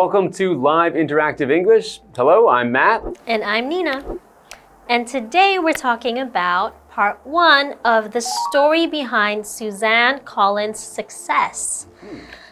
welcome to Live Interactive English. Hello, I'm Matt. And I'm Nina. And today we're talking about part 1 of the story behind Suzanne Collins' success.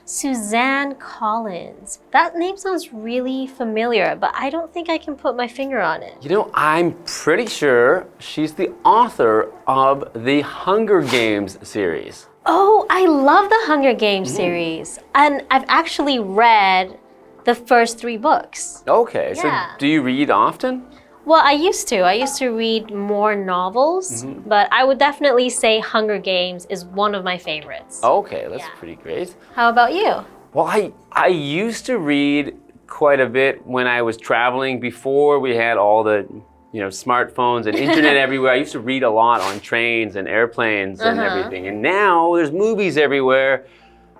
Suzanne Collins. That name sounds really familiar, but I don't think I can put my finger on it. You know, I'm pretty sure she's the author of the Hunger Games series. Oh, I love the Hunger Games series. And I've actually read the first 3 books. Okay, Yeah. so do you read often? Well, I used to read more novels, but I would definitely say Hunger Games is one of my favorites. Okay, that's Yeah. pretty great. How about you? Well, I used to read quite a bit when I was traveling before we had all the, smartphones and internet everywhere. I used to read a lot on trains and airplanes and everything. And now there's movies everywhere,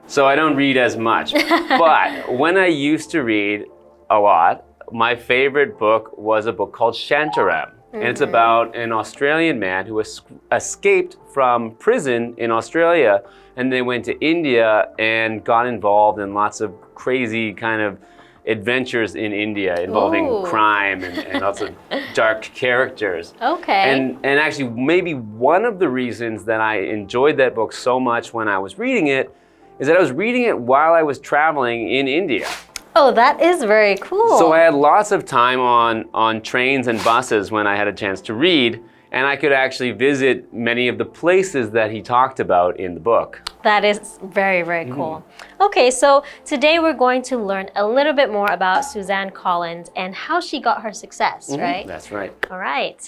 so I don't read as much. But when I used to read a lot, my favorite book was a book called Shantaram. And it's about an Australian man who escaped from prison in Australia and then went to India and got involved in lots of crazy kind of adventures in India involving crime and lots of dark characters. Okay. And actually maybe one of the reasons that I enjoyed that book so much when I was reading it is that I was reading it while I was traveling in India. Oh, that is very cool. So I had lots of time on trains and buses when I had a chance to read, and I could actually visit many of the places that he talked about in the book. That is very, very cool. Okay, so today we're going to learn a little bit more about Suzanne Collins and how she got her success, right? That's right. All right.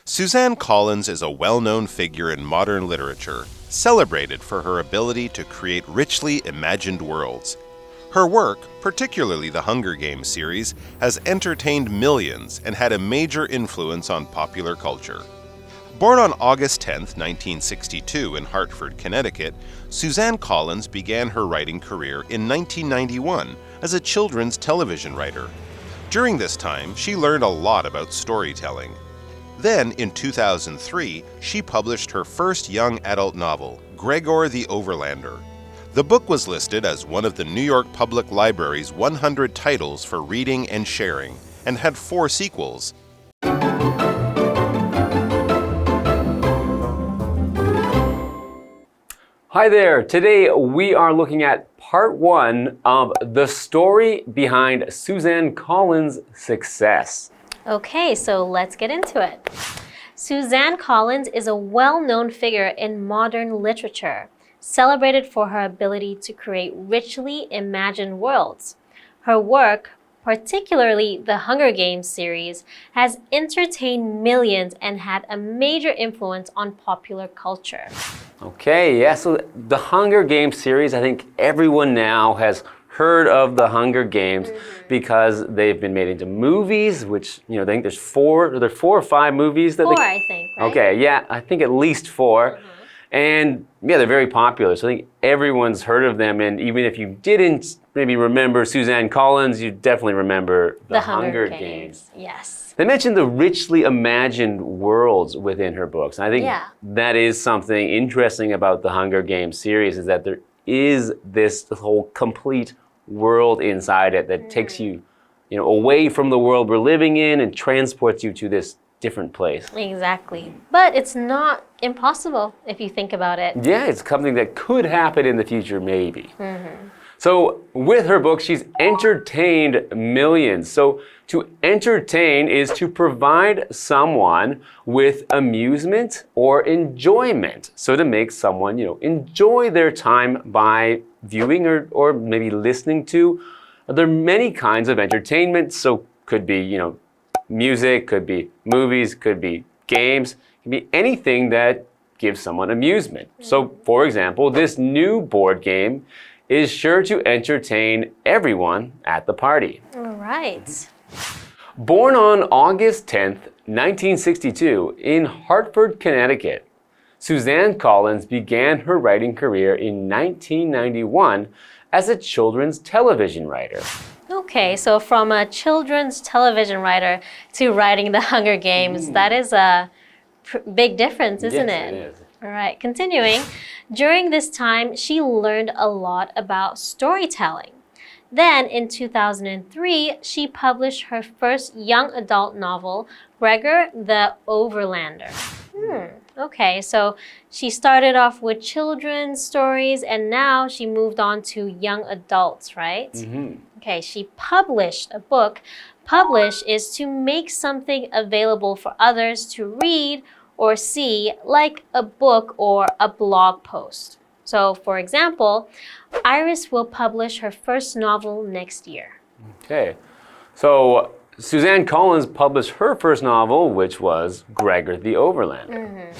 Suzanne Collins is a well-known figure in modern literature, celebrated for her ability to create richly imagined worlds. Her work, particularly the Hunger Games series, has entertained millions and had a major influence on popular culture. Born on August 10, 1962 in Hartford, Connecticut, Suzanne Collins began her writing career in 1991 as a children's television writer. During this time, she learned a lot about storytelling. Then, in 2003, she published her first young adult novel, Gregor the Overlander. The book was listed as one of the New York Public Library's 100 titles for reading and sharing, and had 4 sequels. Hi there. Today we are looking at part 1 of the story behind Suzanne Collins' success. Okay, so let's get into it. Suzanne Collins is a well-known figure in modern literature, celebrated for her ability to create richly imagined worlds. Her work, particularly the Hunger Games series, has entertained millions and had a major influence on popular culture. Okay, yeah, so the Hunger Games series, I think everyone now has heard of the Hunger Games because they've been made into movies, which, I think there's 4 or 5 movies that 4, I think, right? Okay, yeah, I think at least 4. And yeah, they're very popular. So I think everyone's heard of them. And even if you didn't maybe remember Suzanne Collins, you definitely remember the Hunger Games. Yes. They mentioned the richly imagined worlds within her books. And I think that is something interesting about the Hunger Games series, is that there is this whole complete world inside it that takes you, away from the world we're living in and transports you to this different place. Exactly. But it's not impossible if you think about it. Yeah, it's something that could happen in the future, maybe. So with her book, she's entertained millions. So to entertain is to provide someone with amusement or enjoyment. So to make someone, enjoy their time by viewing or maybe listening to. There are many kinds of entertainment. So could be, music, could be movies, could be games, could be anything that gives someone amusement. So for example, this new board game is sure to entertain everyone at the party. All right. Born on August 10th, 1962 in Hartford, Connecticut, Suzanne Collins began her writing career in 1991 as a children's television writer. Okay, so from a children's television writer to writing the Hunger Games, that is a big difference, isn't it? Yes, it is. All right, continuing. During this time, she learned a lot about storytelling. Then, in 2003, she published her first young adult novel, Gregor the Overlander. Okay, so she started off with children's stories and now she moved on to young adults, right? Okay, she published a book. Publish is to make something available for others to read or see, like a book or a blog post. So, for example, Iris will publish her first novel next year. Okay, so Suzanne Collins published her first novel, which was Gregor the Overlander.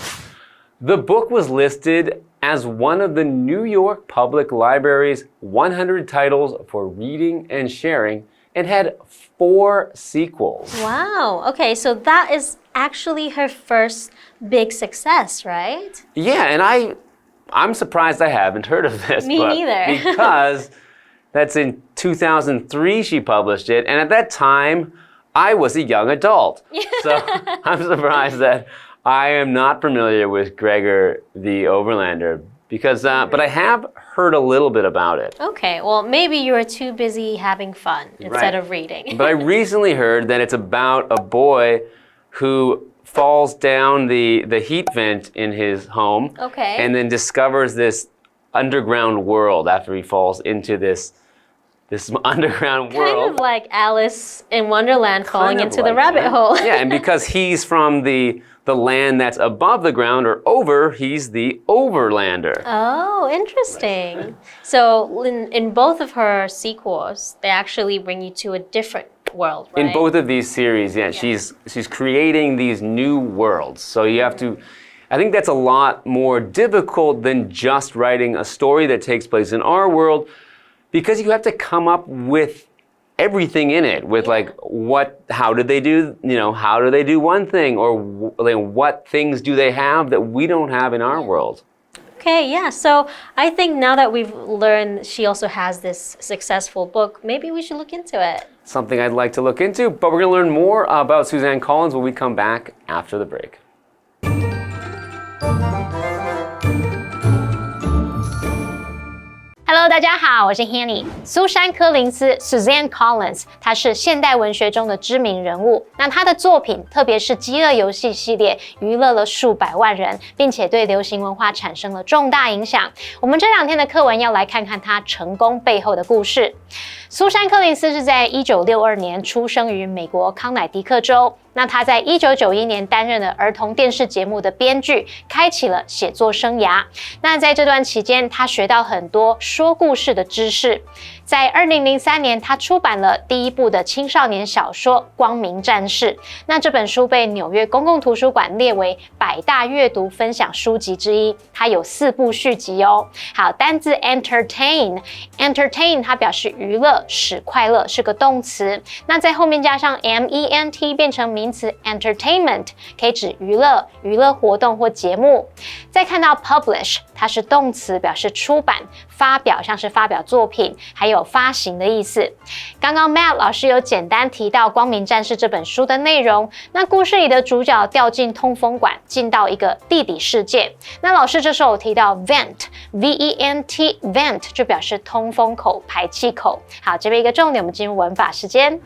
The book was listed as one of the New York Public Library's 100 titles for reading and sharing and had 4 sequels. Wow, okay, so that is actually her first big success, right? Yeah, and I'm surprised I haven't heard of this. Me neither. Because that's in 2003 she published it, and at that time, I was a young adult. So I'm surprised that I am not familiar with Gregor the Overlander because, but I have heard a little bit about it. Okay, well, maybe you were too busy having fun instead of reading. But I recently heard that it's about a boy who falls down the heat vent in his home and then discovers this underground world after he falls into this underground world. Kind of like Alice in Wonderland falling into the rabbit hole. Yeah, and because he's from the land that's above the ground or over, he's the Overlander. Oh, interesting. So in both of her sequels, they actually bring you to a different world, right? In both of these series, yeah, she's creating these new worlds. So you have to, I think that's a lot more difficult than just writing a story that takes place in our world, because you have to come up with everything in it, with like how do they do one thing, or what things do they have that we don't have in our world. Okay, yeah, so I think now that we've learned she also has this successful book, maybe we should look into it. Something I'd like to look into, but we're going to learn more about Suzanne Collins when we come back after the break. Hello， 大家好，我是 Hanny。苏珊·柯林斯 （Suzanne Collins），她是现代文学中的知名人物。那她的作品，特别是《饥饿游戏》系列，娱乐了数百万人，并且对流行文化产生了重大影响。我们这2天的课文要来看看她成功背后的故事。苏珊·柯林斯是在1962年出生于美国康乃狄克州。那他在1991年担任了儿童电视节目的编剧，开启了写作生涯。那在这段期间，他学到很多说故事的知识。在2003年，他出版了第一部的青少年小说《光明战士》。那这本书被纽约公共图书馆列为100大阅读分享书籍之一。它有4部续集哦。好，单字 entertain 它表示娱乐，使快乐，是个动词。那在后面加上 ment 变成名词 entertainment， 可以指娱乐活动或节目。再看到 publish， 它是动词，表示出版、发表，像是发表作品，还有发行的意思。刚刚 Matt 老师有简单提到《光明战士》这本书的内容。那故事里的主角掉进通风管，进到一个地底世界。那老师这时候有提到 vent vent 就表示通风口、排气口。好，这边一个重点，我们进入文法时间。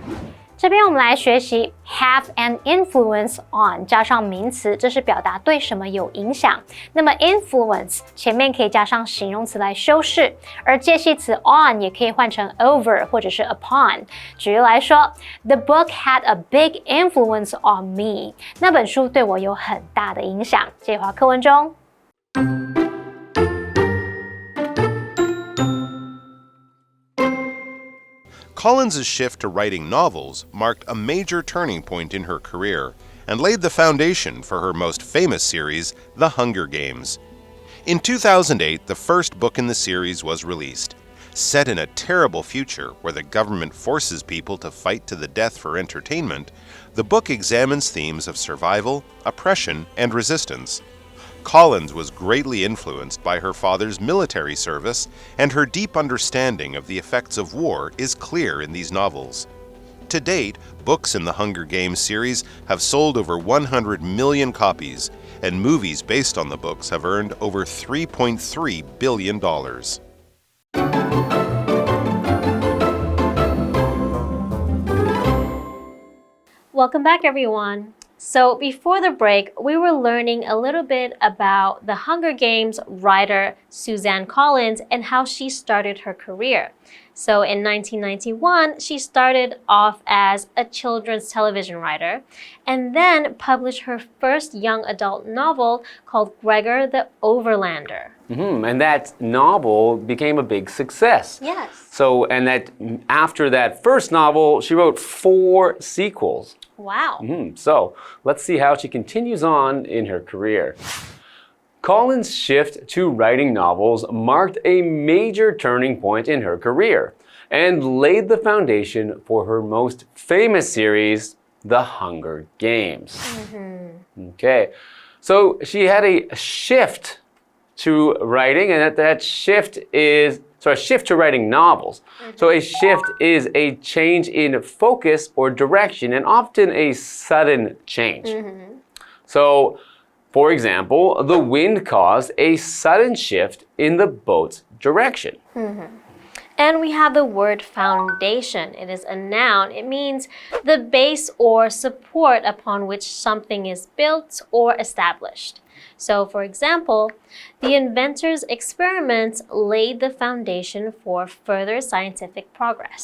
这边我们来学习 have an influence on 加上名词，这是表达对什么有影响。那么 influence 前面可以加上形容词来修饰，而介系词 on 也可以换成 over 或者是 upon。举例来说 ，The book had a big influence on me。那本书对我有很大的影响。这句话课文中。Collins' shift to writing novels marked a major turning point in her career and laid the foundation for her most famous series, The Hunger Games. In 2008, the first book in the series was released. Set in a terrible future where the government forces people to fight to the death for entertainment, the book examines themes of survival, oppression, and resistance. Collins was greatly influenced by her father's military service, and her deep understanding of the effects of war is clear in these novels. To date, books in the Hunger Games series have sold over 100 million copies, and movies based on the books have earned over $3.3 billion. Welcome back, everyone. So before the break, we were learning a little bit about the Hunger Games writer Suzanne Collins and how she started her career. So in 1991, she started off as a children's television writer and then published her first young adult novel called Gregor the Overlander. And that novel became a big success. Yes. So, and that after that first novel, she wrote 4 sequels. Wow. So, let's see how she continues on in her career. Collins' shift to writing novels marked a major turning point in her career and laid the foundation for her most famous series, The Hunger Games. Okay, so she had a shift to writing, and that shift is a shift to writing novels. So a shift is a change in focus or direction, and often a sudden change. So, for example, the wind caused a sudden shift in the boat's direction. And we have the word foundation. It is a noun. It means the base or support upon which something is built or established. So, for example, the inventor's experiments laid the foundation for further scientific progress.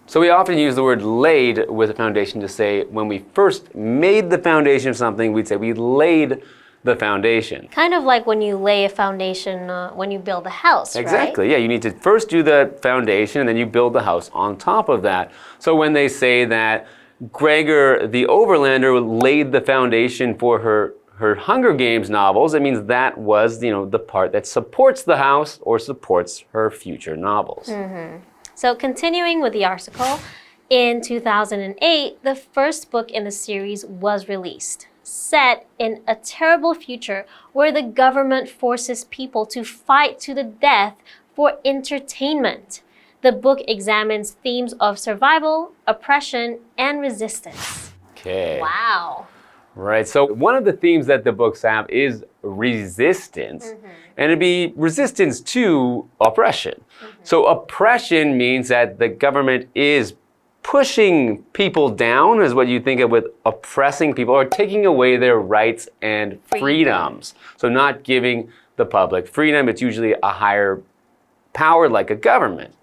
So we often use the word laid with a foundation to say when we first made the foundation of something, we'd say we laid the foundation. Kind of like when you lay a foundation when you build a house, Exactly, right? yeah. You need to first do the foundation and then you build the house on top of that. So when they say that Gregor the Overlander laid the foundation for her Hunger Games novels, it means that was, the part that supports the house or supports her future novels. So continuing with the article, in 2008, the first book in the series was released, set in a terrible future where the government forces people to fight to the death for entertainment. The book examines themes of survival, oppression, and resistance. Okay. Wow. Right, so one of the themes that the books have is resistance, and it'd be resistance to oppression. So oppression means that the government is pushing people down, is what you think of with oppressing people, or taking away their rights and freedoms. So not giving the public freedom, it's usually a higher power like a government.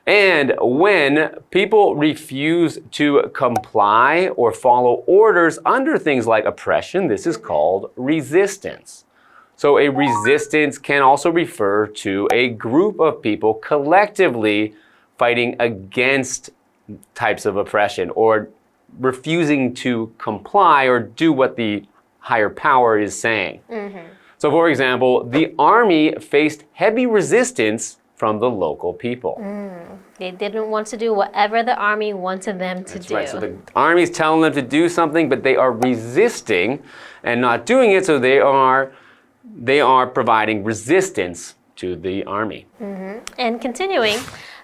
And when people refuse to comply or follow orders under things like oppression, this is called resistance. So a resistance can also refer to a group of people collectively fighting against types of oppression or refusing to comply or do what the higher power is saying. So for example, the army faced heavy resistance from the local people. They didn't want to do whatever the army wanted them to do. Right, so the army's telling them to do something, but they are resisting and not doing it, so they are providing resistance to the army. And continuing,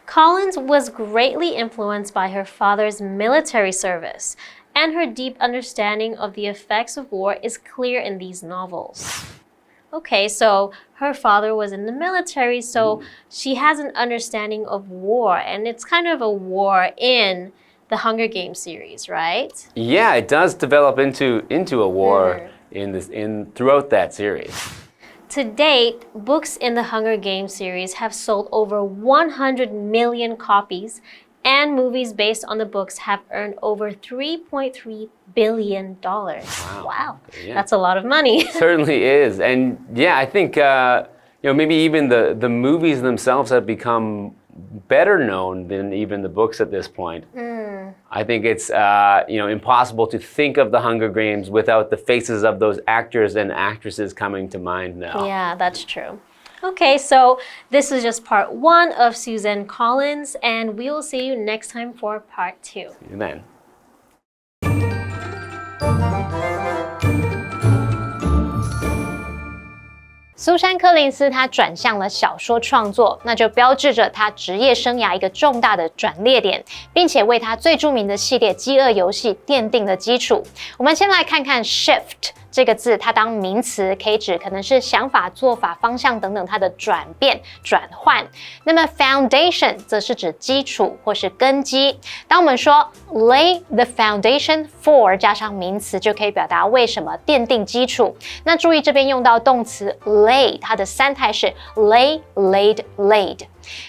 Collins was greatly influenced by her father's military service, and her deep understanding of the effects of war is clear in these novels. Okay, so her father was in the military, so she has an understanding of war, and it's kind of a war in the Hunger Games series, right? Yeah, it does develop into a war throughout that series. To date, books in the Hunger Games series have sold over 100 million copies, and movies based on the books have earned over $3.3 billion. Wow. Yeah. That's a lot of money. Certainly is. And yeah, I think maybe even the movies themselves have become better known than even the books at this point. I think it's impossible to think of the Hunger Games without the faces of those actors and actresses coming to mind now. Yeah, that's true. Okay, so this is just part 1 of Suzanne Collins, and we will see you next time for part 2. See you then.苏珊·柯林斯她转向了小说创作，那就标志着她职业生涯一个重大的转捩点，并且为她最著名的系列《饥饿游戏》奠定了基础。我们先来看看 shift 这个字它当名词可以指可能是想法、做法、方向等等它的转变、转换。那么 foundation 则是指基础或是根基。当我们说 lay the foundation for 加上名词，就可以表达为什么奠定基础。那注意这边用到动词 lay， 它的三态是 lay, laid, laid。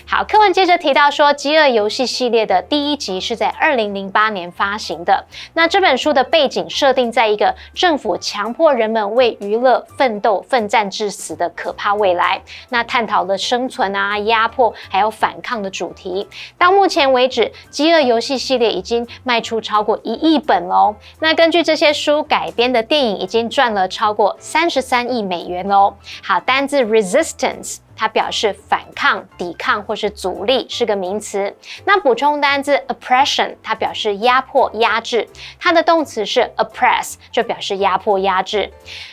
好，课文接着提到说，饥饿游戏系列的第一集是在2008年发行的。那这本书的背景设定在一个政府强迫人们为娱乐奋斗、奋战致死的可怕未来。那探讨了生存啊、压迫还有反抗的主题。到目前为止，饥饿游戏系列已经卖出超过1亿本喽。那根据这些书改编的电影，已经赚了超过33亿美元喽。好，单字 resistance。它表示反抗、抵抗或是阻力，是个名词。那补充单字 oppression， 它表示压迫、压制，它的动词是 oppress， 就表示压迫、压制。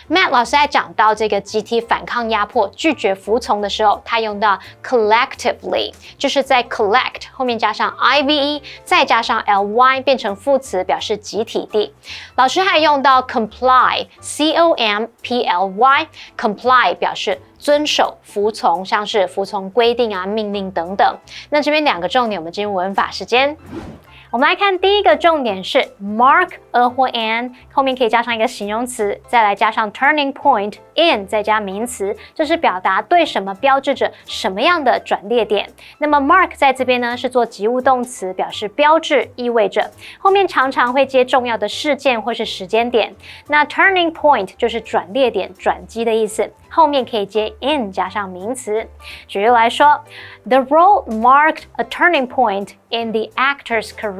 Matt 老师在讲到这个集体反抗、压迫、拒绝服从的时候，他用到 collectively， 就是在 collect 后面加上 ive， 再加上 ly 变成副词，表示集体地。老师还用到 comply， comply， comply 表示遵守、服从，像是服从规定啊、命令等等。那这边2个重点，我们进入文法时间。我们来看第一个重点是 mark a 或 an 后面可以加上一个形容词，再来加上 turning point in 再加名词，这是表达对什么标志着什么样的转捩点。那么 mark 在这边呢是做及物动词，表示标志，意味着后面常常会接重要的事件或是时间点。那 turning point 就是转捩点、转机的意思，后面可以接 in 加上名词。举例来说 ，The role marked a turning point in the actor's career。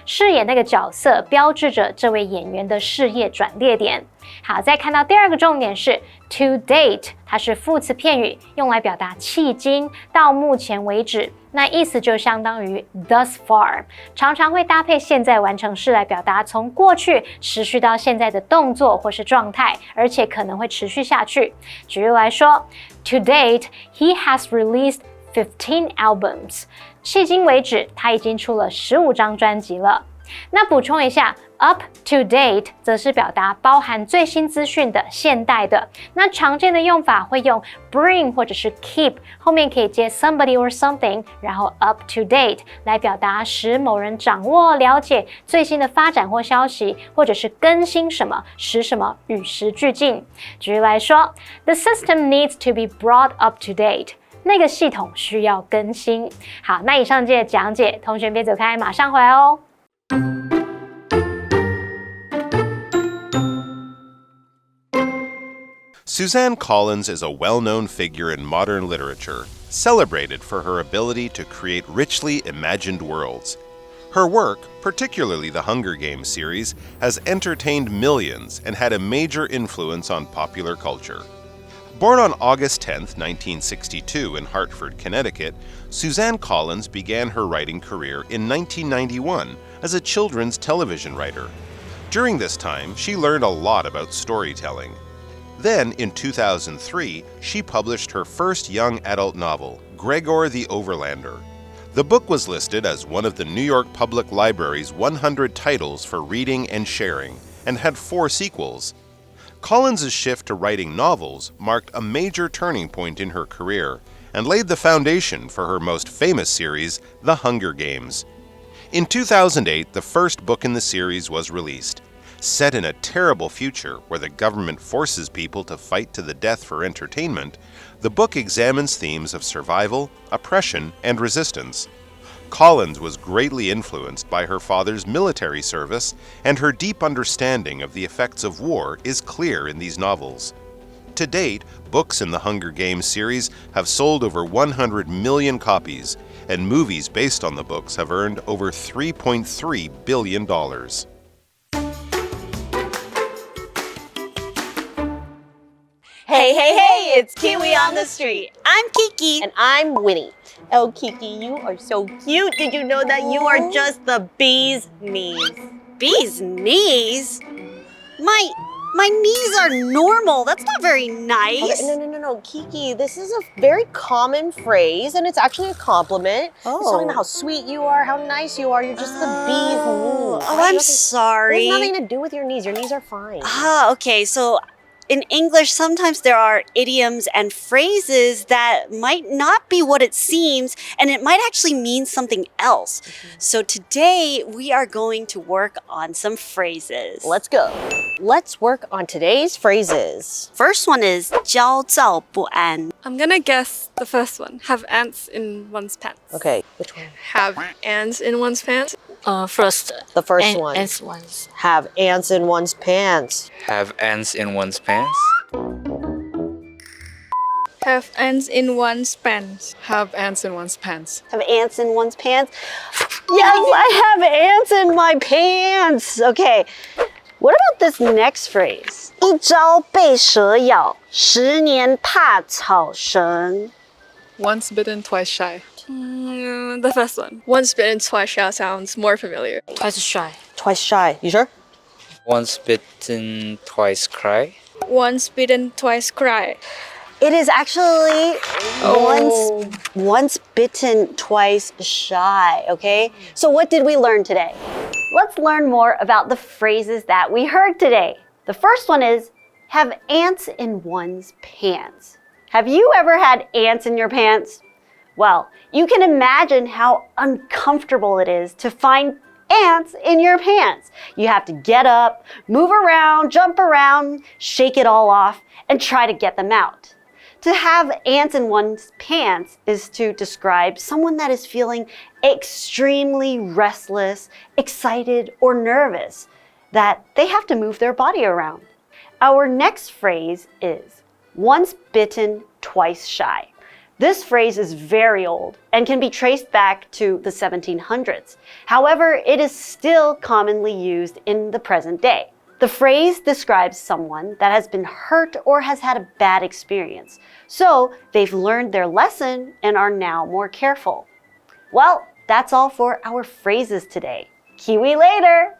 饰演那个角色标志着这位演员的事业转捩点。好，再看到第2个重点是 to date， 它是副词片语，用来表达迄今、到目前为止。那意思就相当于 thus far， 常常会搭配现在完成式来表达从过去持续到现在的动作或是状态，而且可能会持续下去。举例来说 ，To date, he has released 15 albums。迄今为止，他已经出了15张专辑了。那补充一下 ，up to date 则是表达包含最新资讯的、现代的。那常见的用法会用 bring 或者是 keep， 后面可以接 somebody or something， 然后 up to date 来表达使某人掌握、了解最新的发展或消息，或者是更新什么，使什么与时俱进。举例来说 ，The system needs to be brought up to date。那个系统需要更新。好，那以上这些讲解，同学别走开，马上回来哦。Suzanne Collins is a well-known figure in modern literature, celebrated for her ability to create richly imagined worlds. Her work, particularly the Hunger Games series, has entertained millions and had a major influence on popular culture. Born on August 10, 1962 in Hartford, Connecticut, Suzanne Collins began her writing career in 1991 as a children's television writer. During this time, she learned a lot about storytelling. Then, in 2003, she published her first young adult novel, Gregor the Overlander. The book was listed as one of the New York Public Library's 100 titles for reading and sharing, and had 4 sequels. Collins's shift to writing novels marked a major turning point in her career and laid the foundation for her most famous series, The Hunger Games. In 2008, the first book in the series was released. Set in a terrible future where the government forces people to fight to the death for entertainment, the book examines themes of survival, oppression, and resistance. Collins was greatly influenced by her father's military service, and her deep understanding of the effects of war is clear in these novels. To date, books in the Hunger Games series have sold over 100 million copies, and movies based on the books have earned over $3.3 billion. Hey, hey, hey, it's KiWi on the street. I'm Kiki. And I'm Winnie. Oh, Kiki, you are so cute. Did you know that you are just the bee's knees? Bee's knees? My My knees are normal. That's not very nice. Okay, no, Kiki, this is a very common phrase and it's actually a compliment. It's talking about how sweet you are, how nice you are. You're just the bee's knees. Oh, I'm sorry. It has nothing to do with your knees. Your knees are fine. Okay, so in English, sometimes there are idioms and phrases that might not be what it seems, and it might actually mean something else. So today, we are going to work on some phrases. Let's go. Let's work on today's phrases. First one is 焦躁不安. I'm gonna guess the first one. Have ants in one's pants. Okay, which one? Have ants in one's pants. First. The first one. Ants ones. Have ants in one's pants. Have ants in one's pants? Have ants in one's pants. Have ants in one's pants. Have ants in one's pants? Yes, I have ants in my pants. Okay. What about this next phrase? 一朝被蛇咬，10年怕草绳. Once bitten, twice shy. The first one. Once bitten, twice shy sounds more familiar. Twice shy. Twice shy. You sure? Once bitten, twice cry? Once bitten, twice cry. It is actually once bitten, twice shy, okay? So what did we learn today? Let's learn more about the phrases that we heard today. The first one is, have ants in one's pants. Have you ever had ants in your pants? Well, you can imagine how uncomfortable it is to find ants in your pants. You have to get up, move around, jump around, shake it all off, and try to get them out. To have ants in one's pants is to describe someone that is feeling extremely restless, excited, or nervous, that they have to move their body around. Our next phrase is once bitten, twice shy. This phrase is very old and can be traced back to the 1700s. However, it is still commonly used in the present day. The phrase describes someone that has been hurt or has had a bad experience. So they've learned their lesson and are now more careful. Well, that's all for our phrases today. KiWi later!